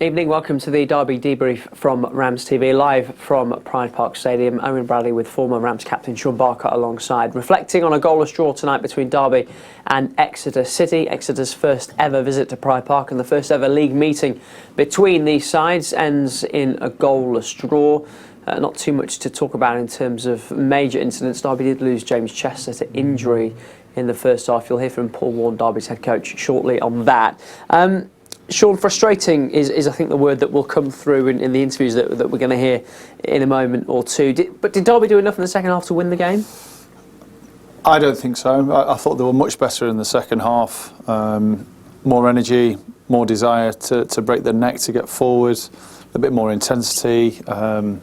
Evening, welcome to the Derby debrief from RamsTV, live from Pride Park Stadium. Owen Bradley with former Rams captain Shaun alongside, reflecting on a goalless draw tonight between Derby and Exeter City. Exeter's first ever visit to Pride Park and the first ever league meeting between these sides ends in a goalless draw. Not too much to talk about in terms of major incidents. Derby did lose James Chester to injury in the first half. You'll hear from Paul Warne, Derby's head coach, shortly on that. Shaun, frustrating is I think the word that will come through in the interviews that we're going to hear in a moment or two. But did Derby do enough in the second half to win the game? I don't think so. I thought they were much better in the second half. More energy, more desire to break the neck, to get forward, a bit more intensity. And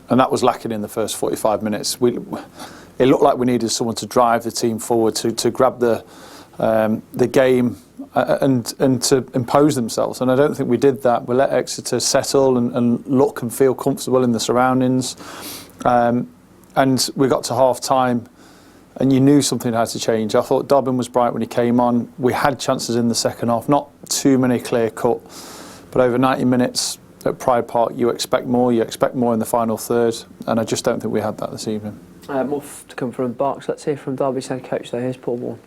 that was lacking in the first 45 minutes. It looked like we needed someone to drive the team forward, to grab the game and to impose themselves, and I don't think we did that. We let Exeter settle and look and feel comfortable in the surroundings, and we got to half time and you knew something had to change. I thought Dobbin was bright when he came on. We had chances in the second half, not too many clear cut, but over 90 minutes at Pride Park you expect more in the final third, and I just don't think we had that this evening. More to come from Barks. Let's hear from Derby's head coach though. Here's Paul Warne.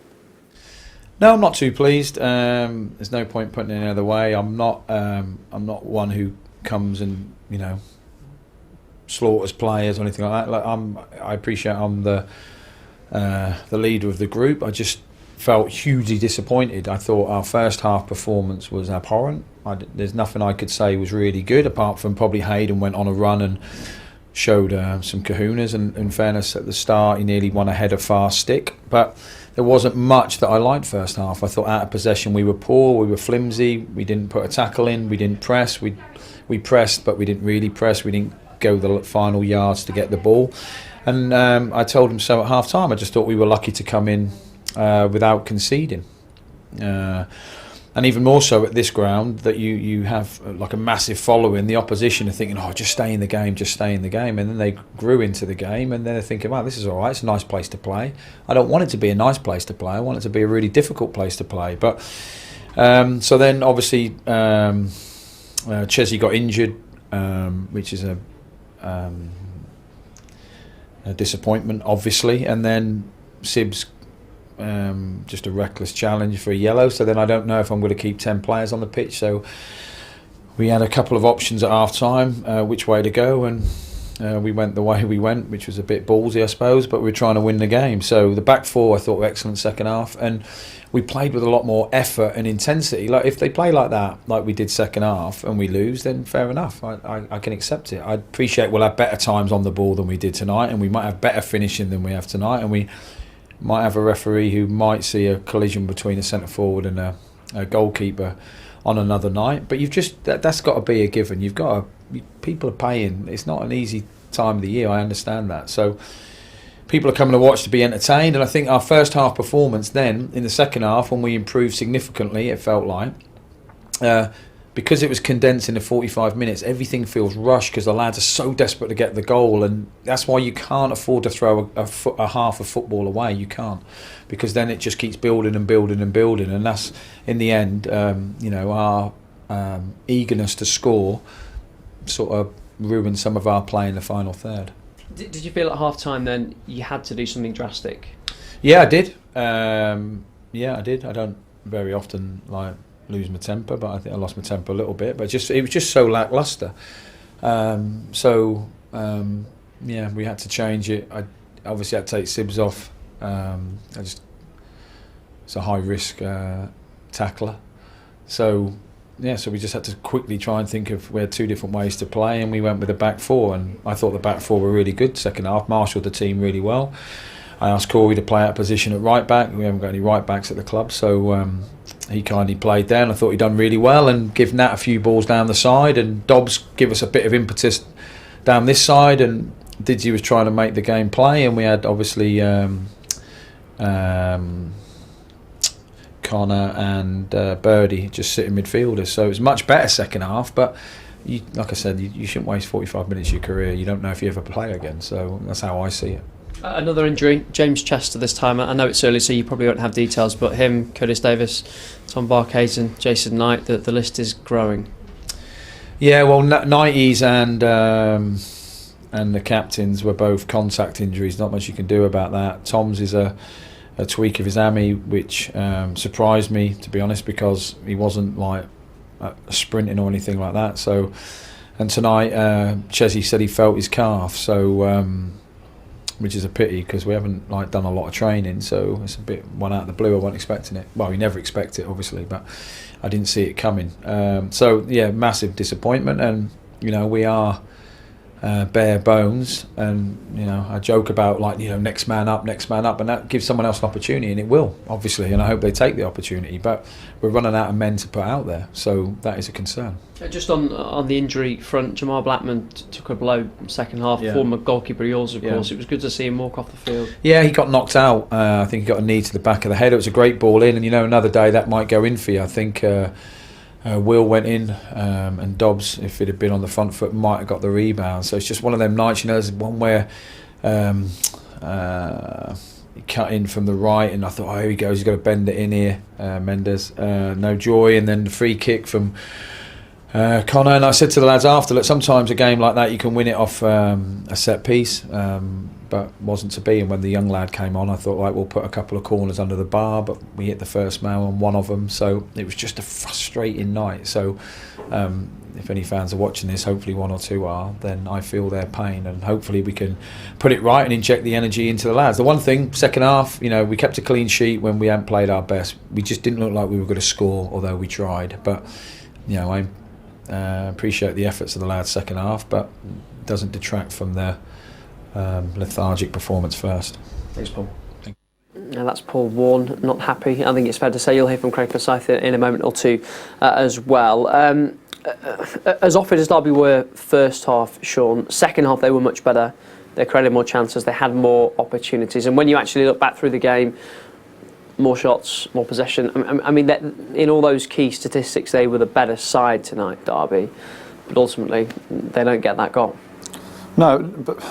No, I'm not too pleased. There's no point putting it any other way. I'm not one who comes and slaughters players or anything like that. I appreciate I'm the leader of the group. I just felt hugely disappointed. I thought our first half performance was abhorrent. There's nothing I could say was really good, apart from probably Hayden went on a run and showed some kahunas. And in fairness, at the start he nearly won a header fast stick, but there wasn't much that I liked first half. I thought out of possession we were poor, we were flimsy, we didn't put a tackle in, we didn't press, we pressed but we didn't really press, we didn't go the final yards to get the ball. And I told him so at half time. I just thought we were lucky to come in without conceding. And even more so at this ground, that you have like a massive following. The opposition are thinking, oh, just stay in the game, just stay in the game. And then they grew into the game and then they're thinking, wow, this is all right, it's a nice place to play. I don't want it to be a nice place to play, I want it to be a really difficult place to play. But so then obviously Chesney got injured, which is a disappointment, obviously. And then Sibs just a reckless challenge for a yellow, so then I don't know if I'm going to keep 10 players on the pitch. So we had a couple of options at half time, which way to go, and we went the way we went, which was a bit ballsy I suppose, but we're trying to win the game. So the back four I thought were excellent second half, and we played with a lot more effort and intensity. Like if they play like that, like we did second half, and we lose, then fair enough, I can accept it. I appreciate we'll have better times on the ball than we did tonight, and we might have better finishing than we have tonight, and we might have a referee who might see a collision between a centre forward and a goalkeeper on another night. But you've just that's got to be a given. You've got to, people are paying. It's not an easy time of the year. I understand that. So people are coming to watch to be entertained. And I think our first half performance, then in the second half when we improved significantly, it felt like because it was condensed into 45 minutes, everything feels rushed because the lads are so desperate to get the goal, and that's why you can't afford to throw a half of football away. You can't, because then it just keeps building and building and building, and that's in the end, our eagerness to score sort of ruined some of our play in the final third. Did you feel at half time then you had to do something drastic? Yeah, I did. I did. I don't very often lose my temper, but I think I lost my temper a little bit. But it was just so lacklustre. We had to change it. I obviously had to take Sibs off. It's a high risk tackler. So we just had to quickly try and think of we had two different ways to play, and we went with the back four. And I thought the back four were really good second half. Marshalled the team really well. I asked Corey to play out of position at right back. We haven't got any right backs at the club, so he kindly played there, and I thought he'd done really well, and give Nat a few balls down the side, and Dobbs give us a bit of impetus down this side, and Didzy was trying to make the game play, and we had obviously Connor and Birdie just sitting midfielders, so it was much better second half. But like I said, you shouldn't waste 45 minutes of your career. You don't know if you ever play again, so that's how I see it. Another injury, James Chester this time. I know it's early, so you probably won't have details, but him, Curtis Davis, Tom Barkhazen, Jason Knight, the list is growing. Yeah, well, 90s and the captains were both contact injuries. Not much you can do about that. Tom's is a tweak of his hammy, which surprised me, to be honest, because he wasn't like sprinting or anything like that. So, and tonight, Chesney said he felt his calf. So, which is a pity because we haven't like done a lot of training. So it's a bit one out of the blue. I wasn't expecting it. Well, you never expect it, obviously, but I didn't see it coming. So yeah, massive disappointment, and you know we are bare bones, and you know I joke about like next man up, and that gives someone else an opportunity, and it will obviously, and I hope they take the opportunity. But we're running out of men to put out there, so that is a concern. Just on the injury front, Jamal Blackman took a blow second half. Yeah. Former goalkeeper of yours, of Yeah. course. It was good to see him walk off the field. Yeah, he got knocked out. I think he got a knee to the back of the head. It was a great ball in, and another day that might go in for you. I think Will went in, and Dobbs, if it had been on the front foot, might have got the rebound. So it's just one of them nights. There's one where he cut in from the right, and I thought, here he goes, he's got to bend it in here, Mendes. No joy, and then the free kick from Connor. And I said to the lads after, look, sometimes a game like that you can win it off a set piece, but wasn't to be. And when the young lad came on, I thought, right, we'll put a couple of corners under the bar, but we hit the first man on one of them. So it was just a frustrating night. So if any fans are watching this, hopefully one or two are, then I feel their pain, and hopefully we can put it right and inject the energy into the lads. The one thing, second half, we kept a clean sheet when we hadn't played our best. We just didn't look like we were going to score, although we tried. But I appreciate the efforts of the lads second half, but it doesn't detract from their lethargic performance first. Thanks, Paul. Now that's Paul Warne, not happy. I think it's fair to say you'll hear from Craig Forsyth in a moment or two as well. As offered as Derby were first half, Shaun, second half they were much better. They created more chances, they had more opportunities, and when you actually look back through the game, more shots, more possession. I mean, in all those key statistics, they were the better side tonight, Derby. But ultimately, they don't get that goal. No, but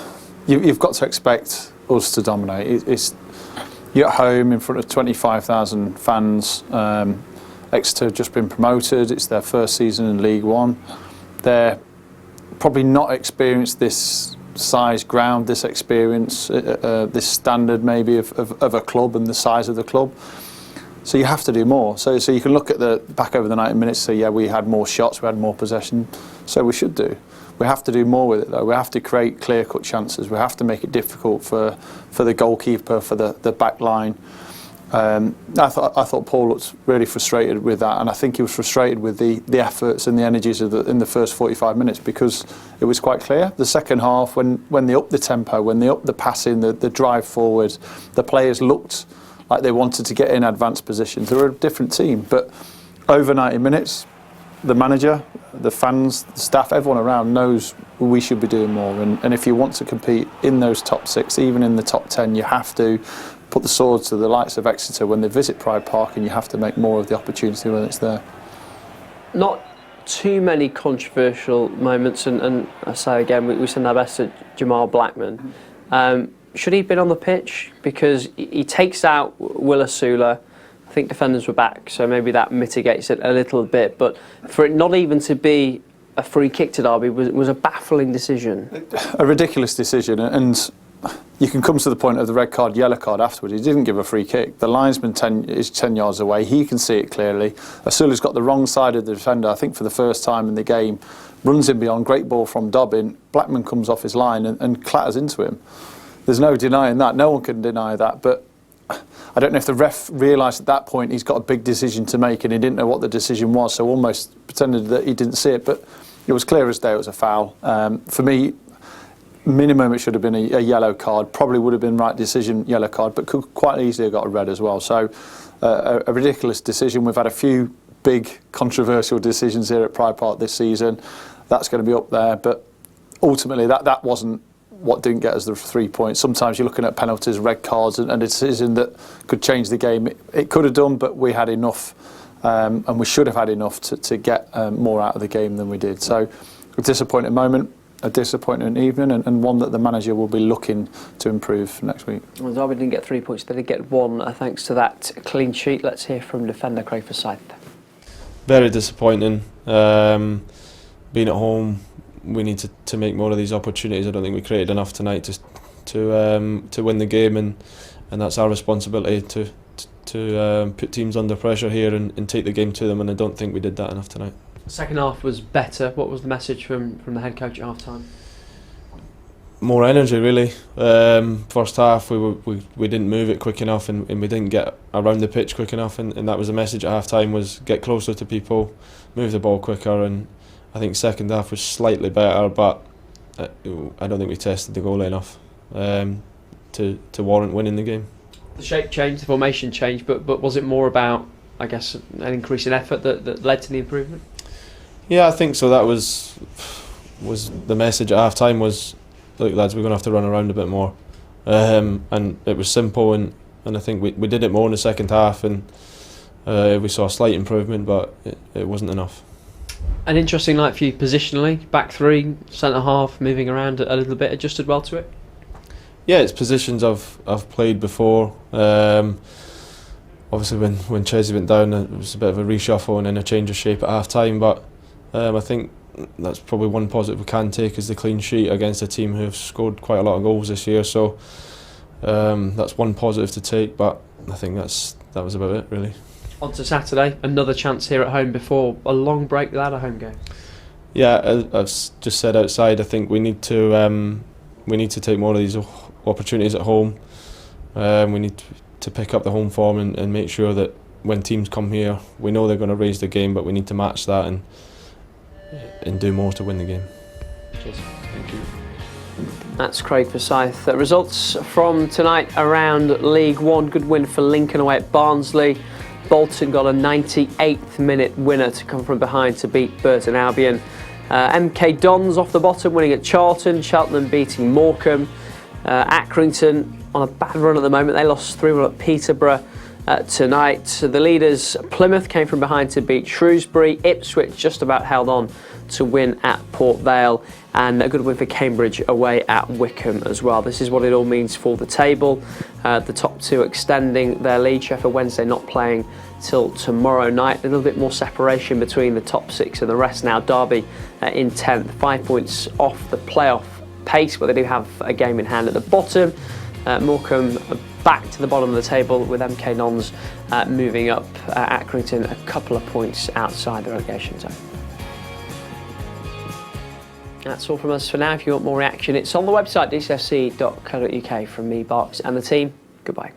you've got to expect us to dominate. You're at home in front of 25,000 fans. Exeter have just been promoted. It's their first season in League One. They're probably not experienced this size ground, this experience, this standard maybe of a club and the size of the club. So you have to do more. So you can look at the back over the 90 minutes and say, yeah, we had more shots, we had more possession. So we should do. We have to do more with it though. We have to create clear-cut chances. We have to make it difficult for the goalkeeper, for the back line. I thought Paul looked really frustrated with that, and I think he was frustrated with the efforts and the energies in the first 45 minutes, because it was quite clear. The second half, when they upped the tempo, when they upped the passing, the drive forward, the players looked like they wanted to get in advanced positions. They were a different team, but over 90 minutes, the manager, the fans, the staff, everyone around knows we should be doing more. And if you want to compete in those top six, even in the top 10, you have to put the sword to the likes of Exeter when they visit Pride Park, and you have to make more of the opportunity when it's there. Not too many controversial moments, and I say again, we send our best to Jamal Blackman. Should he have been on the pitch? Because he takes out Will Asula. I think defenders were back, so maybe that mitigates it a little bit. But for it not even to be a free kick to Derby was a baffling decision. A ridiculous decision, and you can come to the point of the red card, yellow card afterwards. He didn't give a free kick. The linesman is 10 yards away. He can see it clearly. Asula's got the wrong side of the defender, I think for the first time in the game. Runs in beyond, great ball from Dobbin. Blackman comes off his line and clatters into him. There's no denying that. No one can deny that. But I don't know if the ref realised at that point he's got a big decision to make and he didn't know what the decision was, so almost pretended that he didn't see it. But it was clear as day it was a foul. For me, minimum it should have been a yellow card. Probably would have been right decision, yellow card, but could quite easily have got a red as well. So a ridiculous decision. We've had a few big controversial decisions here at Pride Park this season. That's going to be up there. But ultimately that wasn't what didn't get us the 3 points. Sometimes you're looking at penalties, red cards, and a decision that could change the game. It could have done, but we had enough, and we should have had enough to get more out of the game than we did. So a disappointing moment, a disappointing evening, and one that the manager will be looking to improve for next week. Well, Derby didn't get 3 points, they did get one thanks to that clean sheet. Let's hear from defender Craig Forsyth. Very disappointing. being at home, we need to make more of these opportunities. I don't think we created enough tonight to win the game, and that's our responsibility to put teams under pressure here and take the game to them, and I don't think we did that enough tonight. The second half was better. What was the message from the head coach at half time? More energy, really. First half we didn't move it quick enough, and we didn't get around the pitch quick enough, and that was the message at half time, was get closer to people, move the ball quicker. And I think second half was slightly better, but I don't think we tested the goal enough to warrant winning the game. The shape changed, the formation changed, but was it more about, I guess, an increase in effort that led to the improvement? Yeah, I think so. That was the message at half time, was, look lads, we're going to have to run around a bit more, and it was simple, and I think we did it more in the second half, and we saw a slight improvement, but it wasn't enough. An interesting night for you positionally, back three, centre half, moving around a little bit, adjusted well to it? Yeah, it's positions I've played before. Obviously when Chelsea went down, it was a bit of a reshuffle and then a change of shape at half time, but I think that's probably one positive we can take, is the clean sheet against a team who have scored quite a lot of goals this year. So that's one positive to take, but I think that was about it, really. On to Saturday, another chance here at home before a long break without a home game. Yeah, I've just said outside, I think we need to take more of these opportunities at home. We need to pick up the home form and make sure that when teams come here, we know they're going to raise the game, but we need to match that and do more to win the game. Cheers. Thank you. That's Craig Forsyth. Results from tonight around League One. Good win for Lincoln away at Barnsley. Bolton got a 98th minute winner to come from behind to beat Burton Albion. MK Dons off the bottom, winning at Charlton. Cheltenham beating Morecambe. Accrington on a bad run at the moment. They lost 3-1 at Peterborough tonight. The leaders, Plymouth, came from behind to beat Shrewsbury. Ipswich just about held on to win at Port Vale, and a good win for Cambridge away at Wickham as well. This is what it all means for the table. The top two extending their lead. Sheffield Wednesday not playing till tomorrow night. A little bit more separation between the top six and the rest now. Derby in 10th, 5 points off the playoff pace, but they do have a game in hand at the bottom. Morecambe back to the bottom of the table, with MK Dons moving up. Accrington a couple of points outside the relegation zone. That's all from us for now. If you want more reaction, it's on the website dcfc.co.uk. From me, Barks, and the team, goodbye.